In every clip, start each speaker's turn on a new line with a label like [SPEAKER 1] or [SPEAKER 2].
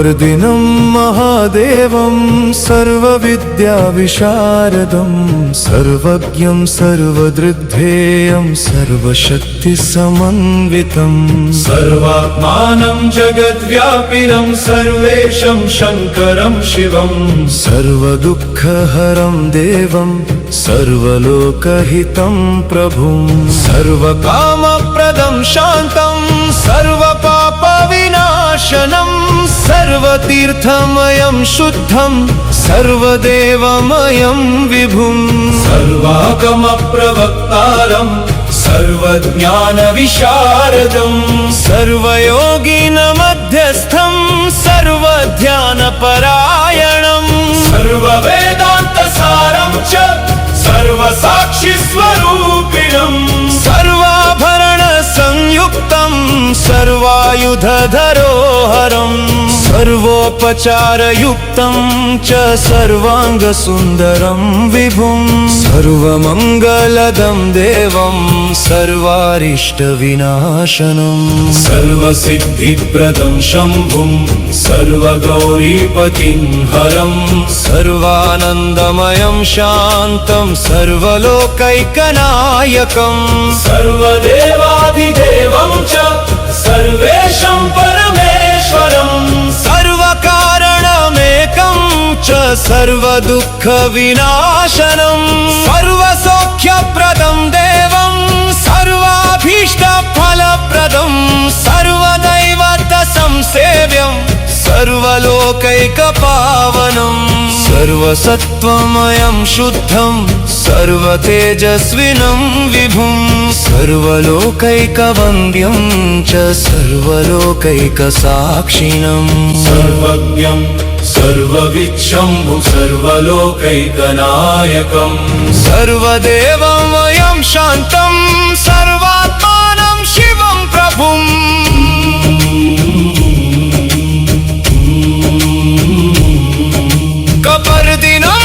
[SPEAKER 1] कपर्दिनं महादेवं सर्वविद्याविशारदं सर्वज्ञं सर्वदृग्ध्येयं सर्वशक्तिसमन्वितं
[SPEAKER 2] सर्वात्मानं जगद्व्यापिनं सर्वेशं शङ्करं शिवं
[SPEAKER 1] सर्वदुःखहरं देवं सर्वलोकहितं प्रभुं सर्वकामप्रदं शान्तं सर्वपापविनाशनं सर्वतीर्थमयं शुद्धं सर्वदेवमयं विभुं
[SPEAKER 2] सर्वागमप्रवक्तारं सर्वज्ञानविशारदं
[SPEAKER 1] सर्वयोगिनमध्यस्थं सर्वध्यानपरायणं
[SPEAKER 2] सर्ववेदान्तसारं च सर्वसाक्षिस्वरूपिणं
[SPEAKER 1] सर्वाभरणसंयुक्तं सर्वायुधधरोहरं सर्वोपचारयुक्तं च सर्वाङ्गसुन्दरं विभुं सर्वमङ्गलदं देवं सर्वारिष्टविनाशनं
[SPEAKER 2] सर्वसिद्धिप्रदं शम्भुं सर्वगौरीपतिं हरं
[SPEAKER 1] सर्वानन्दमयं शान्तं सर्वलोकैकनायकं
[SPEAKER 2] सर्वदेवाधिदेवं च सर्वेशं परमेश्वरं
[SPEAKER 1] सर्वकारणमेकं च सर्वदुःखविनाशनं सर्वसौख्यप्रदं देवं सर्वाभीष्टफलप्रदं सर्वदैवतसंसेव्यं सर्वलोकैकपावनं सर्वसत्त्वमयं शुद्धं सर्वतेजस्विनं विभुं सर्वलोकैकवन्द्यं च सर्वलोकैकसाक्षिणं
[SPEAKER 2] सर्वज्ञं सर्वविच्छम्भु सर्वलोकैकनायकं
[SPEAKER 1] सर्वदेवमयं शान्तं सर्वात्मानं शिवं प्रभुम् कपर्दिनं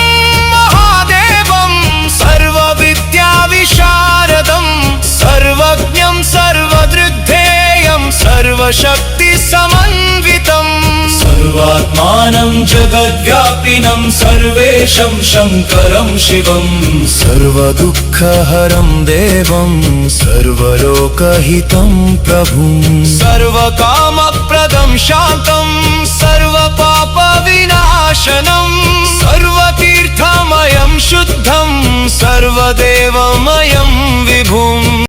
[SPEAKER 1] महादेवं सर्वविद्याविशारदं सर्वज्ञं सर्वदृग्ध्येयं सर्वशक्तिसमन्वितं
[SPEAKER 2] सर्वात्मानं जगद्व्यापिनं सर्वेशं शङ्करं शिवं
[SPEAKER 1] सर्वदुःखहरं देवं सर्वलोकहितं प्रभुं सर्वकामप्रदं शान्तं सर्वपापविनाशनं सर्वतीर्थमयं शुद्धं सर्वदेवमयं विभुम्